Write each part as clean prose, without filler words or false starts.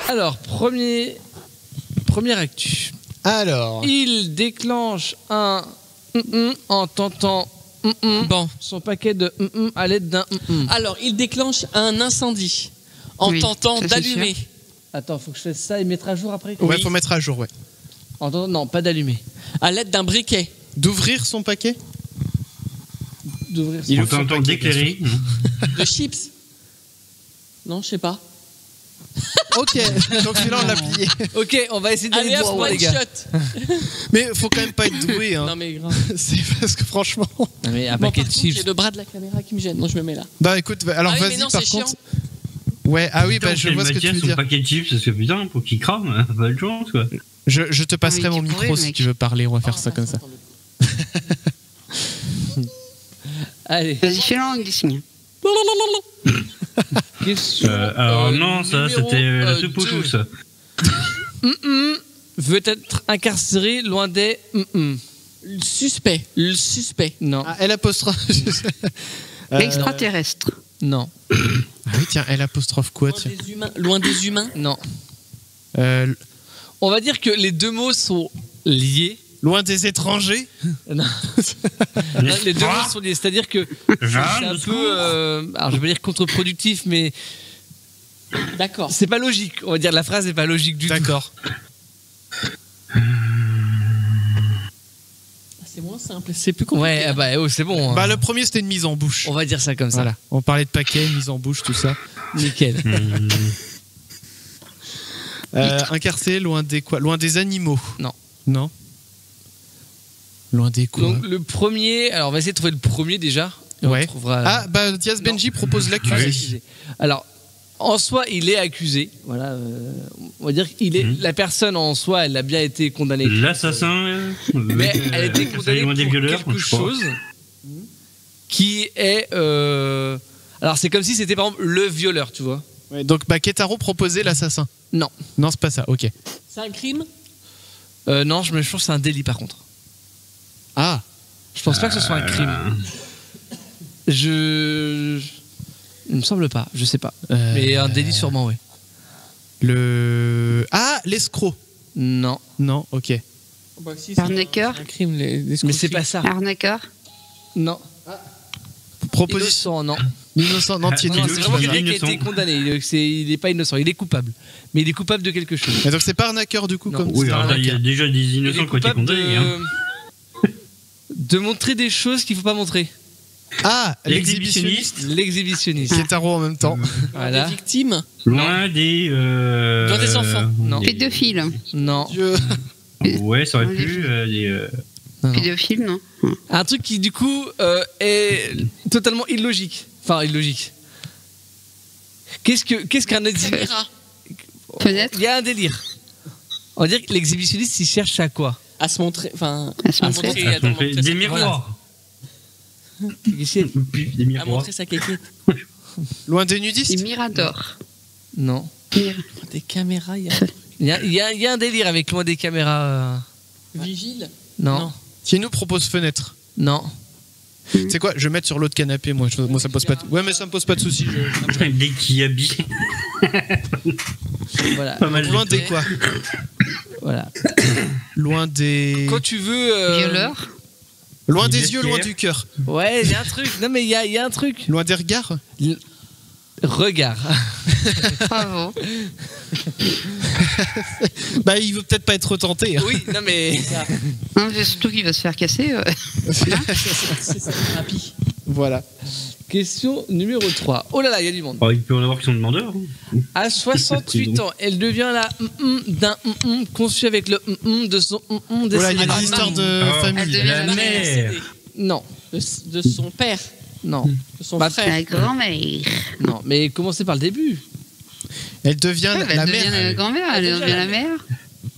Alors, première actu. Alors. Il déclenche un en tentant son paquet de à l'aide d'un Alors, il déclenche un incendie en tentant d'allumer. Attends, faut que je fasse ça et mettre à jour après. Ouais, faut mettre à jour, ouais. Non, pas d'allumer. À l'aide d'un briquet. D'ouvrir son paquet. Il est en temps d'éclairer. De chips. Non, je sais pas. Ok, donc celui-là on l'a plié. Ok, on va essayer d'aller Allez, boire, hop, les one gars. shot. Mais faut quand même pas être doué. Hein. Non, mais grave. C'est parce que franchement. Non, mais un Bon, paquet par de contre, chips. j'ai le bras de la caméra qui me gêne. Non, je me mets là. Bah écoute, alors Ah oui, mais vas-y non, par c'est contre. chiant. Ouais, ah oui, bah je vois ce que tu veux son dire. paquet de chips, parce que putain, pour qu'il crame, pas de chance quoi. Je te passerai Oui, mon tu micro pourrais, si mec. tu veux parler, on va faire ça comme ça. Allez. Vas-y, fais langue des signes. Question. Alors non, ça numéro, c'était la soupe aux 2. choux, ça. Veut être incarcéré loin des Le suspect. Le suspect. Non. Ah, L apostrophe. Extraterrestre. Non. Ah oui, tiens, L apostrophe quoi Loin tiens. des humains. Loin des humains. Non. On On va dire que les deux mots sont liés. Loin des étrangers. Non. Non, les deux mots sont liés. C'est-à-dire que c'est un peu, alors je vais pas dire contre-productif, mais D'accord. c'est pas logique. On va dire la phrase n'est pas logique du tout. D'accord. C'est moins simple. C'est plus compliqué. Ouais, ah bah oh, c'est bon. Bah le premier c'était une mise en bouche. On va dire ça comme ça. Voilà. On parlait de paquet, mise en bouche, tout ça. Nickel. Incarcéré loin des quoi? Loin des animaux. Non. Non. Loin des quoi? Donc le premier, alors on va essayer de trouver le premier déjà. Et on Ouais. trouvera. Ah bah Diaz Benji propose l'accusé. Alors, en soi, il est accusé. Voilà, on va dire qu'il est la personne en soi, elle a bien été condamnée. L'assassin. Mais elle a été condamnée loin pour des violeurs, quelque je crois. chose qui est. Alors c'est comme si c'était par exemple le violeur, tu vois. Ouais, donc bah Ketaro proposait l'assassin. Non. Non, c'est pas ça. Ok. C'est un crime. Non, je pense que c'est un délit par contre. Ah. Je pense pas que ce soit un crime. Il me semble pas, je sais pas. Mais un délit sûrement, oui. L'escroc. Non. Non, ok. Bah, si, Arnaqueur. c'est un crime. Mais c'est pas ça. Arnaqueur. Non. Proposition. Innocent, non. Innocent, non, tu es Non, nul. c'est vraiment il est quelqu'un qui a innocent. été condamné. Il est pas innocent, il est coupable. Mais il est coupable de quelque chose. Mais donc c'est pas arnaqueur du coup Non. comme Oui, c'est alors, il y a arnaqueur. déjà des Il est innocents qui ont été coupable condamnés. Hein. de montrer des choses qu'il faut pas montrer. Ah, L'exhibitionniste. L'exhibitionniste. Ketaro en même temps. Voilà. Des victimes. Loin des. Loin des enfants. Non. Pédophile. Non. Dieu. Ouais, ça aurait pu. Des, Non. Pédophile, non. Un truc qui du coup est totalement illogique. Enfin illogique. Qu'est-ce qu'un exhibitionniste? Caméra. Fenêtre. Il y a un délire. On va dire que l'exhibitionniste il cherche à quoi? À se montrer. Enfin. À se montrer. ça se montrait- des miroirs. Ici, Des À miroirs. montrer sa kékette. Loin des C'est nudistes. Mirador. non. Des caméras. Il y a un délire avec loin des caméras. Vigile. Non. Non. Qui nous propose fenêtre. Non. C'est quoi? Je vais mettre sur l'autre canapé, moi ça me pose pas. Ouais, mais ça me pose pas de soucis. Des qui habillent. Voilà. Pas mal. Loin des quoi? Voilà. Loin des. Quand tu veux. Violeur. Loin Des des yeux, loin vestiaires. du cœur. Ouais, il y a un truc. Non mais il y a un truc. Loin des regards. Regard. Bravo. Bah, il veut peut-être pas être tenté. Hein. Oui, non mais. Non, c'est surtout qu'il va se faire casser. C'est ça. Rapide. Voilà. Question numéro 3. Oh là là, il y a du monde. Oh, il peut en avoir qui sont demandeurs. Hein. À 68 ans, elle devient la d'un conçu avec le de son Voilà, il y a décédé. des histoires de Ah. famille. Elle devient La la mère. Non, De son père. non, De son Bah, frère. La grand-mère. non. Mais commencez par le début. Elle devient Elle la devient mère. la grand-mère, elle devient la mère.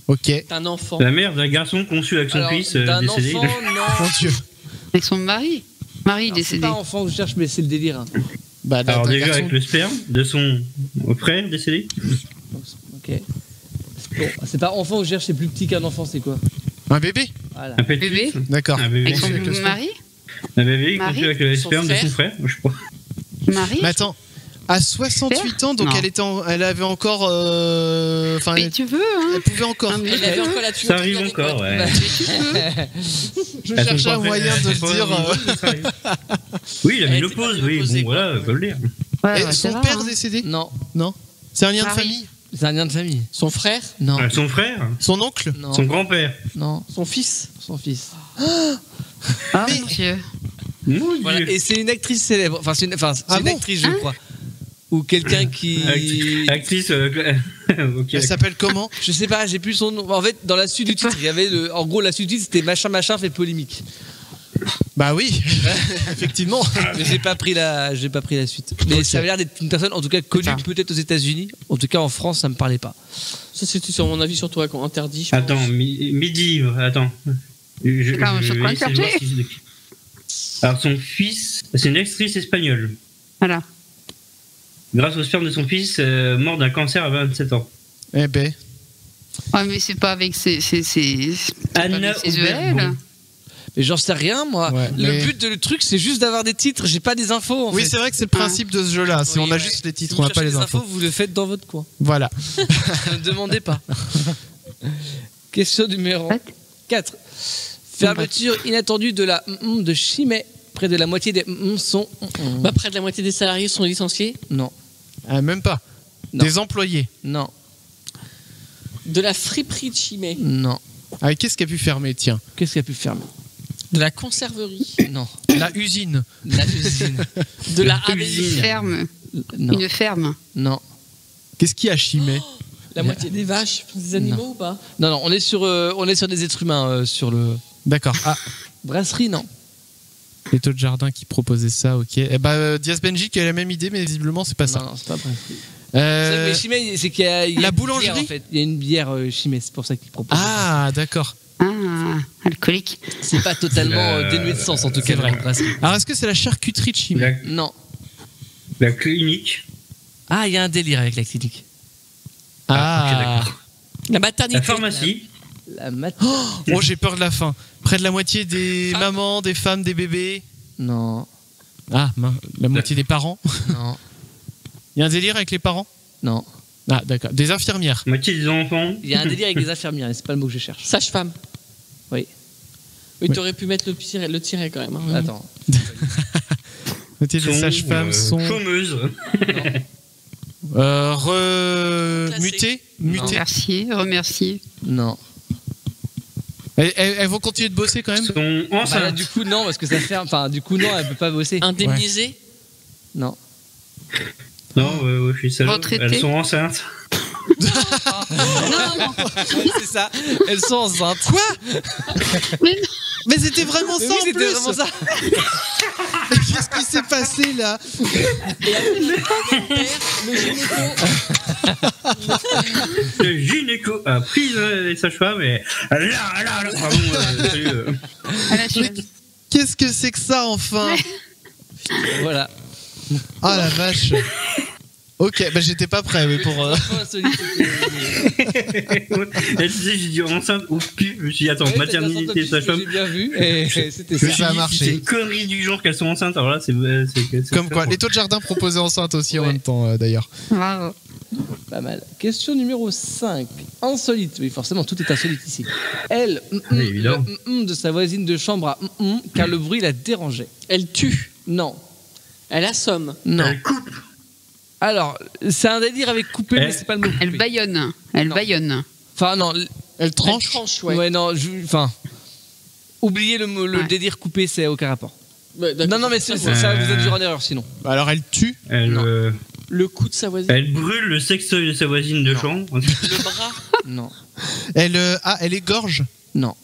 Ok. C'est un enfant. La mère d'un garçon conçu avec son Alors, fils d'un décédé. enfant, Mon non. Dieu. Avec son mari. Mari Alors, c'est décédé. pas enfant que je cherche, mais c'est le délire. Hein. Bah, Alors d'un déjà garçon. avec le sperme de son frère décédé. Ok. Bon, c'est pas enfant que je cherche, c'est plus petit qu'un enfant, c'est quoi? Un bébé. Voilà. Un petit Bébé. D'accord. Un bébé. Avec son avec le sperme. mari. Un bébé Marie, conçu avec le son sperme de frère. son frère, je crois. Mari. Mais attends. À 68 ans, donc Non. elle avait encore. Enfin, Mais tu veux, hein. elle pouvait encore. Ah, mais Elle avait encore la Ça arrive tuyauterie encore, adéquate. ouais. Mais tu peux. Je Elles sont cherchais un pas moyen faites- de elles le sont dire. pas- ça arrive. Oui, il a Elle mis était l'oppose, pas oui, opposée, bon, voilà, faut le dire. Ouais, Et ouais, ça son va, père hein. décédé Non, Non. C'est un lien de Marie. famille. c'est un lien de famille. Son frère, Non, Son frère, Son oncle. non, son grand-père. non, son fils. son fils. Ah, mon Dieu. Mon Dieu. Voilà. Et c'est une actrice célèbre. Enfin, c'est une, Ah une bon actrice, je crois. Ou quelqu'un qui. Actrice, ok. Elle s'appelle comment? Je sais pas, j'ai plus son nom. En fait, dans la suite du titre, il y avait le. En gros, la suite du titre, c'était machin machin fait polémique. Bah oui, effectivement. Mais j'ai pas pris la suite. Mais Ok. ça avait l'air d'être une personne, en tout cas connue ça. peut-être aux États-Unis. En tout cas, en France, ça me parlait pas. Ça, c'était sur mon avis sur toi, qu'on interdit. je pense. Attends, midi, attends. Attends, je suis en train de vais essayer voir chercher. si c'est- Alors, son fils, c'est une actrice espagnole. Voilà. Grâce au sperme de son fils, mort d'un cancer à 27 ans. Eh ben. Ouais, mais c'est pas avec ses Anna EL. Oberbo. Mais j'en sais rien, moi. Ouais, le mais- but de le truc, c'est juste d'avoir des titres. J'ai pas des infos. En Oui, fait. c'est vrai que c'est le principe de ce jeu-là. Si Oui, on a ouais. juste les Si titres, vous on n'a pas cherchez les des infos. vous le faites dans votre coin. Voilà. Ne demandez pas. Question numéro What 4. Fermeture inattendue de la de Chimay. Près de la moitié des sont. Bah, près de la moitié des salariés sont licenciés. Non, Ah, même pas. Non. Des employés. non, De la friperie de Chimay. non. Ah, qu'est-ce qui a pu fermer? Tiens. Qu'est-ce qui a pu fermer? De la conserverie. Non. La usine. La usine. De la La abeille. cuisine. Ferme. Non. Une ferme. Non. Qu'est-ce qu'il y a à Chimay? La moitié des vaches. Des animaux ou pas? Non, non, on est sur des êtres humains sur le. D'accord. Ah, Brasserie, non. les taux de jardin qui proposaient ça, ok. Eh ben, Diaz Benji qui a la même idée, mais visiblement, c'est pas ça. Non, non, c'est pas brasserie. Euh, Mais Chimay, c'est qu'il y a. il y a la une boulangerie bière, en fait. Il y a une bière Chimay, c'est pour ça qu'il propose. Ah, d'accord. Ah, alcoolique. C'est pas totalement dénué de sens, en tout cas, C'est vrai. la brasserie. Alors, est-ce que c'est la charcuterie de Chimay? Non. La clinique. Ah, il y a un délire avec la clinique. Ah. La maternité. La pharmacie. La mat. Oh, j'ai peur de la fin. Près de la moitié des Ah. mamans, des femmes, des bébés. Non, Ah, la moitié des parents. non, Il y a un délire avec les parents? non. Ah, d'accord. Des infirmières. Moitié des enfants. Il y a un délire avec les infirmières, mais c'est pas le mot que je cherche. Sage-femme. Oui. Oui, Ouais. t'aurais pu mettre le tiret quand même. hein. Attends. Moitié des Sont, sages-femmes sont chômeuses. mutées. Non. Mutées. Remercier. Non. Elles vont continuer de bosser quand même? Sont Bah là, enceintes. du coup, non, parce que ça ferme. Enfin, du coup, non, elle peut pas bosser. Indemnisé. Non. Non, je suis salaud. Retraitées. Elles sont enceintes. Ouais, c'est ça. Elles sont enceintes. Quoi? Mais Mais c'était vraiment Mais ça oui, en c'était plus. vraiment ça. Qu'est-ce qui s'est passé là? Le gynéco a pris les sages-femmes et là, pardon, salut. à la suite. Qu'est-ce que c'est que ça enfin? Voilà. Ah la vache. Ok, bah j'étais pas prêt mais pour. Info insolite. Et tu sais, j'ai dit enceinte au cul. Je me suis dit, attends, Ouais, maternité, t'as sage-femme. J'ai bien vu. Et c'était Je me ça. suis Ça a dit, marché. si c'est une connerie du genre qu'elles sont enceintes, alors là, c'est Comme quoi, les taux de jardin proposaient enceinte aussi en Ouais. même temps d'ailleurs. Bravo. Pas mal. Question numéro 5. Insolite. Oui, forcément, tout est insolite ici. Elle, Oui, évidemment. le de sa voisine de chambre a car le bruit la dérangeait. Elle tue. Non. Elle assomme. Non. Elle coupe. Alors, c'est un délire avec couper, mais c'est pas le mot. Elle couper. baillonne. Elle Non. baillonne. Enfin, non. Elle Elle tranche. tranche, Ouais, ouais. non. Enfin. Oubliez le Ouais. délire coupé, c'est aucun rapport. Ouais, d'accord. Non, non, mais ça, vous êtes dur en erreur sinon. Alors elle tue. Elle, Non. Le coup de sa voisine. elle brûle le sextoy de sa voisine de Non. chambre. Le bras. Non. Elle égorge. Non.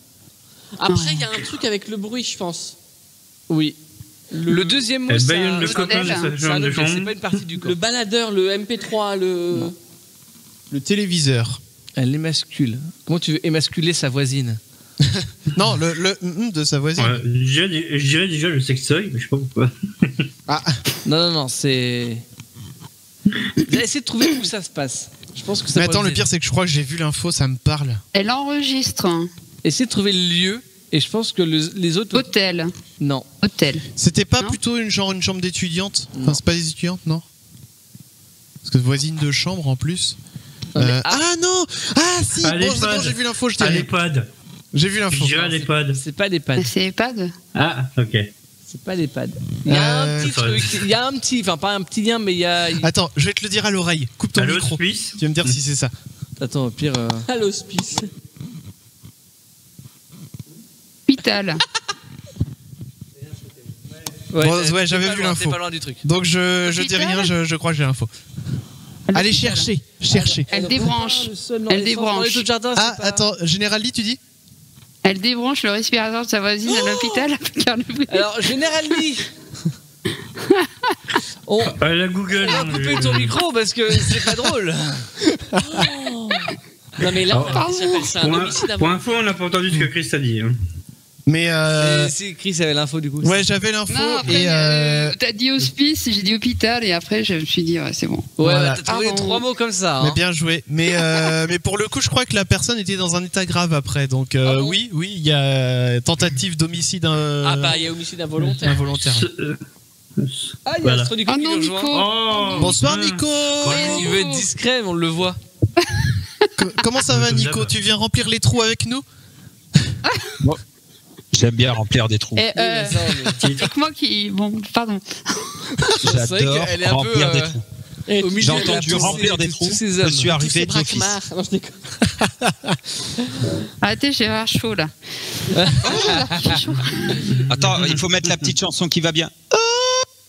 Après, il y a un truc avec le bruit, je pense. Oui. Le deuxième mot, Elle c'est baillonne un- le c'est copain de un sa c'est chambre un de objet, c'est chambre. pas une partie du corps. Le baladeur, le MP3, le. Non. Le téléviseur. Elle émascule. Comment tu veux émasculer sa voisine? Non, le de sa voisine. Ouais, je dirais déjà le sextoy, mais je sais pas pourquoi. Ah, Non, non, non, c'est. J'ai essayé de trouver où ça se passe. Je pense que ça. mais pourrait attends, le vous pire c'est que je crois que j'ai vu l'info, ça me parle. Elle enregistre. aider. Essayez de trouver le lieu. Et je pense que les autres. Hôtel. Non. Hôtel. C'était pas Non. plutôt une chambre d'étudiante? Non. Enfin, c'est pas des étudiantes, non? Parce que voisine de chambre en plus. Ah non. Ah si. Bon, c'est bon, j'ai vu l'info. Je À dirais. l'EHPAD. J'ai vu l'info. Je dirais à l'EHPAD. C'est pas l'EHPAD. C'est EHPAD. Ah, ok. C'est pas l'EHPAD. Il y a un petit ça- truc. Il y a un petit, enfin pas un petit lien, mais il y a. Attends, je vais te le dire à l'oreille. Coupe ton À micro. l'hospice. Tu vas me dire si c'est ça. Attends, au pire. À l'hospice. Hôpital. Bon, ouais, j'avais t'es pas vu loin, l'info. t'es pas loin du truc. Donc je dis Hôpital. rien, je crois que j'ai l'info. Allez, chercher. Elle débranche. Elle débranche. Ah, attends, General Lee, tu dis? Elle débranche le respirateur de sa voisine à l'hôpital. car le- Alors, Général Lee. On La Google. va couper ton micro parce que c'est pas drôle. Non mais là, Oh. j'appelle ça un homicide Pour avant. info, on n'a pas entendu ce que Chris a dit. Hein. Mais C'est Chris avait l'info du coup. ouais, j'avais l'info Non, après, et t'as dit hospice, j'ai dit hôpital, et après, je me suis dit, ouais, c'est bon. Ouais, Voilà. t'as trouvé Pardon. 3 mots comme ça. mais Hein. bien joué. Mais pour le coup, je crois que la personne était dans un état grave après. Donc Ah bon oui, il y a tentative d'homicide Ah bah, il y a homicide involontaire. involontaire. Ah, il y a Voilà. Astro Nico Oh qui non, nous rejoint. Nico. Oh Bonsoir mince. Nico. Il veut être discret, mais on le voit. Comment ça va Comme Nico? d'hab. Tu viens remplir les trous avec nous? J'aime bien remplir des trous. Et, c'est moi qui. Bon, pardon. C'est vrai J'adore qu'elle est un peu remplir des trous. au milieu J'ai de entendu tous ces- remplir des de trous. tous ces Je hommes. suis arrivé d'office. Braquemar. Non, je déconne. Arrêtez, j'ai avoir chaud là. J'ai chaud. Attends, il faut mettre la petite chanson qui va bien. Oh,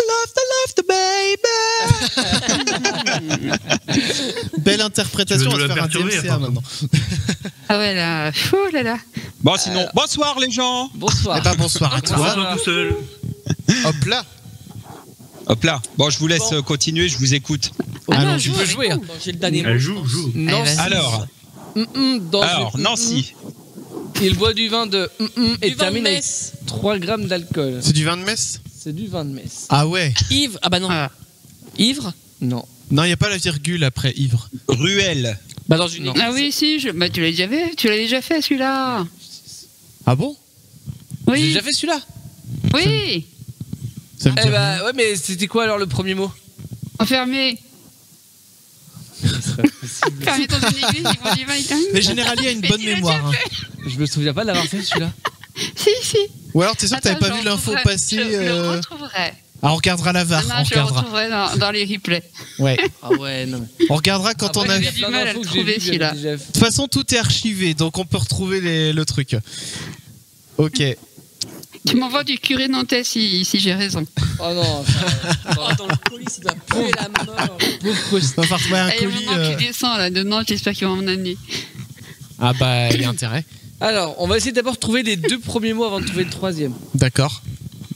love the baby. Belle interprétation, Tu on veux va nous se la faire un perturber, DMCA attends. maintenant. Ah ouais, là. Oh là là. Bon, sinon, bonsoir les gens. Bonsoir. Eh ben bonsoir à On toi. va tout seul. Hop là. Hop là. Bon, je vous laisse continuer, je vous écoute. Ah non, tu joue peux avec jouer. nous. Hein. J'ai le dernier mot. Elle je joue, pense. joue. Nancy. vas-y. Alors, Dans Nancy. Il boit du vin de et Du vin de termine avec Metz. 3 grammes d'alcool. C'est du vin de messe? C'est du vin de Metz. Ah ouais. Ivre. Ah bah non. Ah. Ivre. Non. Non, il n'y a pas la virgule après ivre. Ruelle. Bah dans une Non. église. Ah oui, si, bah, tu l'as déjà fait. Tu l'as déjà fait celui-là. Ah bon? J'ai Oui. déjà fait celui-là. Oui. Ça me dit Eh rien. bah ouais, mais c'était quoi alors le premier mot? Enfermé. Enfermé dans une église, ils vont du vin italien. Mais Generali a une Mais bonne tu l'as mémoire. Hein. Je me souviens pas de l'avoir fait celui-là. Si, si. Ou alors t'es sûr que t'avais Attends, pas je vu le l'info retrouverai. passer Je le retrouverai. Ah, on regardera la Ah VAR. non, On je le regardera. retrouverai dans les replays. Ouais. Ah ouais, non. Mais... On regardera quand Après, on a. il y De du plein mal à d'infos le que j'ai trouver, vues, celui-là. j'avais déjà fait. toute façon, tout est archivé, donc on peut retrouver le truc. Ok. Tu m'envoies du curé nantais si j'ai raison. Oh non. Oh, dans le colis, il doit puer la mort. Pauvre post. On va falloir trouver un Et colis. maintenant que tu descends là dedans, j'espère qu'ils vont m'en amener. Ah bah, il y a intérêt. Alors, on va essayer d'abord de trouver les 2 premiers mots avant de trouver le 3e. D'accord.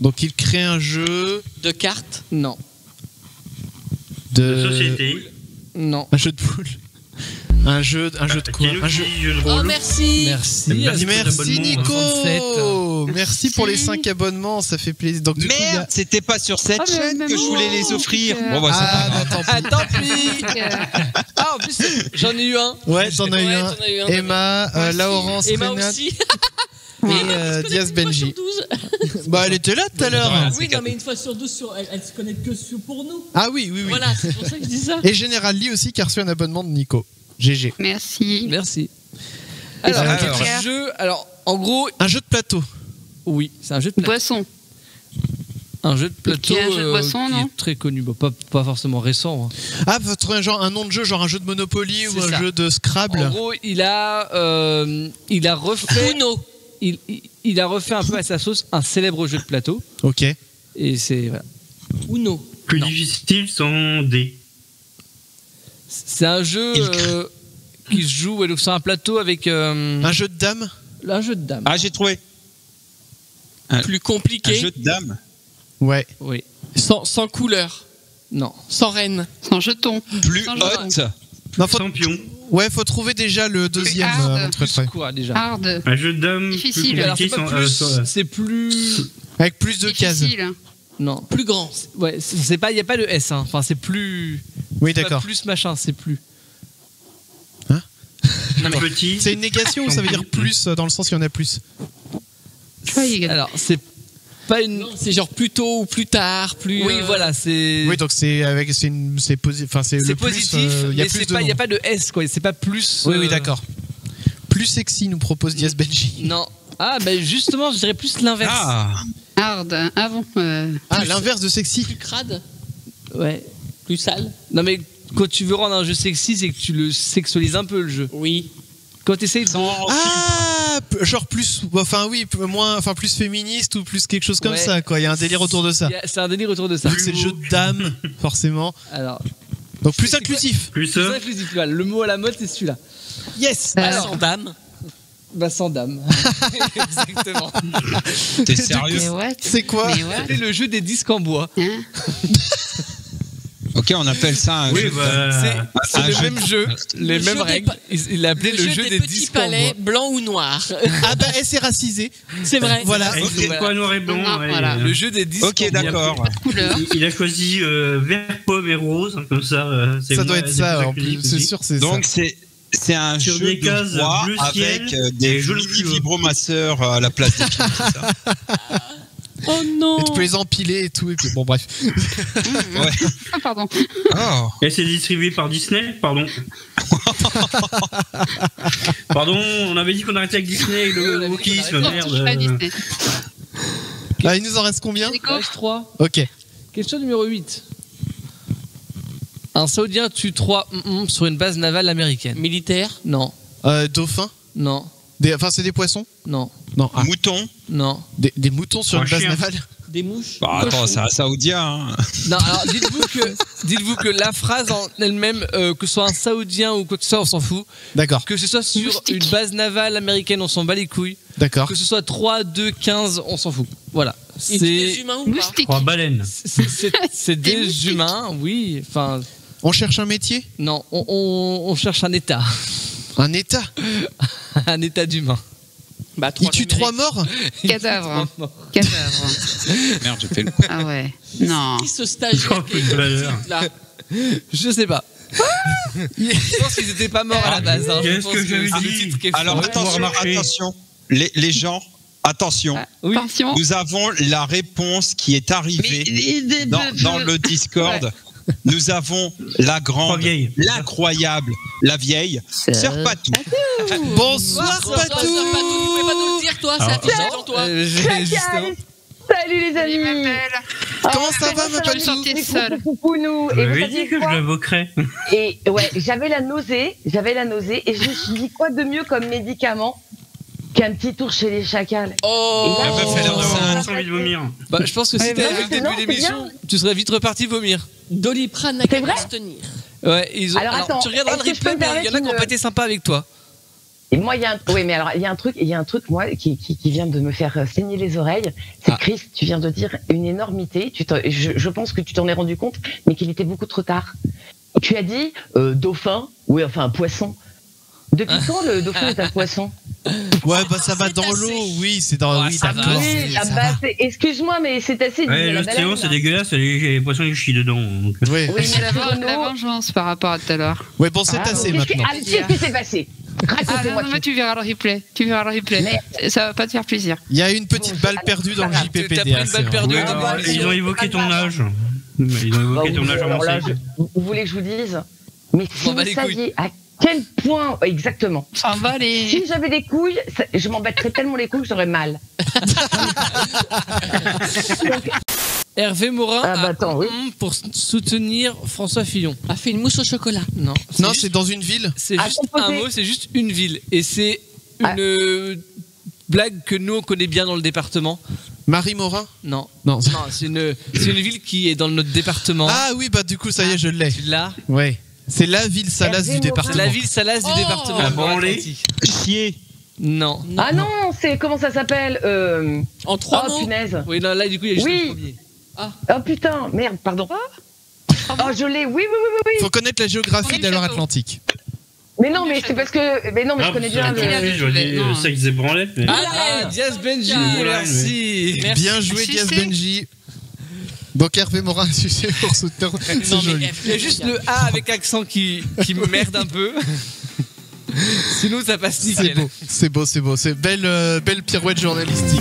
Donc il crée un jeu De cartes. Non. de. Société. Non. Un jeu de poule. Un jeu de quoi? Qui nous Un jeu. dit jeu de Oh rôle. merci. Merci. Merci. Merci Nico. 67. Merci pour les 5 abonnements, ça fait plaisir. Donc du coup, il y a- Merde, c'était pas sur cette Ah, mais chaîne même que je voulais moi, les offrir. putain. Bon, bah, c'est pas Ah, grave. bah, tant pis. Ah, tant pis. Ah, en plus, j'en ai eu un. Ouais, t'en as eu Ouais, un. t'en as eu un. Emma, Moi aussi. Laurence, Emma Renate aussi. et Diaz Benji. Bah, elle était là tout à l'heure. Ouais. Oui, non, mais une fois sur 12, elle se connaît que pour nous. Ah oui, oui, oui. Voilà, c'est pour ça que je dis ça. Et Général Lee aussi qui a reçu un abonnement de Nico. GG. Merci. Merci. Alors, Alors, jeu. Alors, en gros, Un jeu de plateau. oui, c'est un jeu de plateau. Boisson. Un jeu de plateau Qui est un jeu de boisson, qui non est très connu. Bah, pas forcément récent. Hein. Ah, faut trouver un nom de jeu, genre un jeu de Monopoly ou C'est un ça. jeu de Scrabble. En gros, il a refait. Uno. Il a refait un peu à sa sauce un célèbre jeu de plateau. Ok. Et c'est. Voilà. Uno. Plus difficile sans dés. C'est un jeu qui se joue ouais, donc sur un plateau avec Un jeu de dames. un jeu de dames. Ah, j'ai trouvé. Plus Un compliqué. jeu de dames. Ouais. Oui. Sans couleur. Non. Sans reine. Sans jeton. Plus Sans haute. Non, faut... Sans pion. Ouais, faut trouver déjà le deuxième. Hard. Très, très. Quoi déjà Hard. Un jeu de dames Difficile. plus Alors, c'est compliqué pas sans. plus. C'est plus. Avec plus de cases. Difficile. Non. Plus grand. Ouais, c'est pas. Il y a pas de S. Hein. Enfin, c'est plus. Oui, c'est pas d'accord. Plus machin, c'est plus. plus petit. C'est une négation ou ça veut dire plus dans le sens qu'il y en a plus? Tu vois, il y a- Alors, c'est pas une. Non, c'est genre plus tôt ou plus tard, plus. Oui, voilà, c'est. Oui, donc c'est avec c'est enfin c'est le C'est plus, positif, il y a mais plus c'est de pas, il y a noms. pas de S quoi. C'est pas plus. Oui, d'accord. Plus sexy nous propose Diaz Benji. Non. Ah, ben justement, je dirais plus l'inverse. Ah, Hard. Ah bon Ah, l'inverse de sexy. plus crade, Ouais. plus sale. Non, mais quand tu veux rendre un jeu sexy, c'est que tu le sexualises un peu le jeu. Oui. Quand tu essayes de. Ah, genre plus, enfin oui, moins, enfin plus féministe ou plus quelque chose comme Ouais. ça, quoi. Il y a un délire autour de ça. C'est un délire autour de ça. Vu que c'est le jeu de dames, forcément. Alors, Donc plus C'est inclusif. Plus c'est inclusif, voilà. Le mot à la mode, c'est celui-là. Yes. Alors- Sans dame. Bah, sans dame. Exactement. t'es sérieux? Mais what C'est quoi? Mais what C'est le jeu des disques en bois. Hein Ok, on appelle ça un Oui, jeu. bah. C'est un le jeu même jeu, les le mêmes jeu des règles. pa- Il l'a appelé le jeu des petits disques en palais, bois. blanc ou noir. Ah bah, elle s'est racisée. C'est vrai. Voilà. Et c'est quoi noir et blanc Non, ouais, voilà. Le jeu des disques Ok, en bois. d'accord. Couleur. Il a choisi vert, pomme et rose, hein, comme ça. C'est Ça moi, doit être des ça, plus en plus. inclusifs C'est aussi. sûr, c'est Donc ça. c'est un Sur jeu des cases de bois bleu avec ciel des et jaune mini fluo. vibromasseurs à la place des pieds, c'est ça. Oh non. Et tu peux les empiler et tout. Et puis, bon, bref. Ah, pardon. Oh. Et c'est distribué par Disney, pardon. Pardon, on avait dit qu'on arrêtait avec Disney et Oui, on le avait dit wokisme, qu'on arrêtait. Je suis pas merde. Disney. Ah, il nous en reste combien? Nico Page 3. Ok. Question numéro 8. Un Saoudien tue 3 sur une base navale américaine. Militaire. Non, Dauphin. non, Enfin, c'est des poissons? non, Non. Ah, Mouton. non. des moutons sur Un une base chien. navale? Des mouches. Bah, attends, c'est un saoudien. Hein. Non, alors dites-vous que la phrase en elle-même, que ce soit un Saoudien ou quoi que ce soit, on s'en fout. D'accord. Que ce soit sur Moustique. une base navale américaine, on s'en bat les couilles. D'accord. Que ce soit 3, 2, 15, on s'en fout. Voilà. Et des C'est humains ou pas? Moustique. 3 baleines. c'est des humains, oui. Enfin, On cherche un métier? non, on cherche un état. Un état? Un état d'humain. Bah, Il tue 3 morts? Cadavre. Cadavre. Merde, j'ai fait le. Ah ouais. Non. Qui ce stagiaire Oh, peu de valeur. là? Je sais pas. Je pense qu'ils étaient pas morts à la base. Hein. Je Qu'est-ce pense que j'avais c'est le dit titre qui est Alors fort. attention, marcher. attention. Les gens, attention. Ah, Oui. Attention. Nous avons la réponse qui est arrivée dans le Discord. Nous avons la Trois grande, vieilles. l'incroyable, la vieille, Sœur Patou. Bonsoir, Bonsoir, Patou! tu pouvais pas nous le dire, toi, c'est Alors, affiché devant toi. Justement. Salut les Salut, ma amis. belle. Comment ça va, ma Je Patou? suis sortie seule. Poupounou. Vous Et vous m'avez saviez dit que je quoi l'invoquerais. Et ouais, j'avais la nausée et je me suis dit quoi de mieux comme médicament qu'un petit tour chez les chacals. Oh. Et là, La meuf, elle est enceinte. J'ai envie de vomir. Bah, je pense que si Ouais, t'avais bah, vu le début non, de c'est l'émission, tu serais vite reparti vomir. Doliprane n'a C'est qu'à vrai pas se tenir. Ouais, ils ont. Alors, Alors, attends, tu regarderas le est-ce que je peux replay, me mais il y en a qui ont permettre pas été sympas avec toi. Et moi, il y a un truc, moi, qui vient de me faire saigner les oreilles. C'est Chris, tu viens de dire une énormité. Je pense que tu t'en es rendu compte, mais qu'il était beaucoup trop tard. Tu as dit dauphin, oui, enfin un poisson. Depuis quand le dauphin est un poisson? Ouais, bah ça va C'est dans assez. l'eau, oui, c'est dans. Ouais, Oui, ça d'accord. va. Oui, ça ah va. bah, excuse-moi, mais c'est assez. Ouais, l'océan, c'est dégueulasse, les poissons ils chient dedans. Donc. Ouais. Oui, C'est la, merci, Renaud. la vengeance par rapport à tout à l'heure. Ouais, bon, c'est assez maintenant. Qu'est-ce qui s'est passé? Ah non, Racontez-moi non, tout. mais tu verras le replay. Tu verras le replay. Mais- Ça va pas te faire plaisir. Il y a une petite balle perdue dans le T'as pris JPPD. une balle perdue. Ouais, dans bah, l'émission. ils ont évoqué ton âge. Ils ont évoqué ton âge Alors là, avancé. vous voulez que je vous dise? Mais si m'en bats vous les couilles. saviez à quel point, exactement. S'en va les. Si j'avais des couilles, je m'embêterais tellement les couilles que j'aurais mal. Donc, Hervé Morin Ah, bah, a attends, oui. pour soutenir François Fillon. A fait une mousse au chocolat. Non, Non, juste- c'est dans une ville. c'est à juste composer. un mot, c'est juste une ville. Et c'est une Ah. blague que nous on connaît bien dans le département. Marie Morin? Non, Non. non, c'est une ville qui est dans notre département. Ah oui, bah du coup, ça y est, je l'ai. Tu l'as. Ouais. C'est la ville Salas Hervé du Morin. département. C'est la ville Salas du Oh. département. La de branlée. Atlantique. Chier. Non. Ah non, c'est comment ça s'appelle En 3 Oh mots. punaise. Oui, non, là du coup il y a juste Oui. le premier. Oh putain, merde, pardon. Oh, je l'ai. Oui. Faut connaître la géographie Oui, de la château. Atlantique. Mais non, mais c'est parce que. Mais non, mais je Ah, connais bien putain, le. oui, je dis Non. sexe et branlette. Mais... Ah, Diaz Benji, Ah, merci. Merci. Bien joué, Si, Diaz si. Benji. Donc Hervé Morin a sucé pour soutenir. C'est Non, joli. mais Il y a juste le A avec accent qui me merde un peu. Sinon ça passe C'est nickel. beau, c'est beau, c'est beau. C'est belle pirouette journalistique.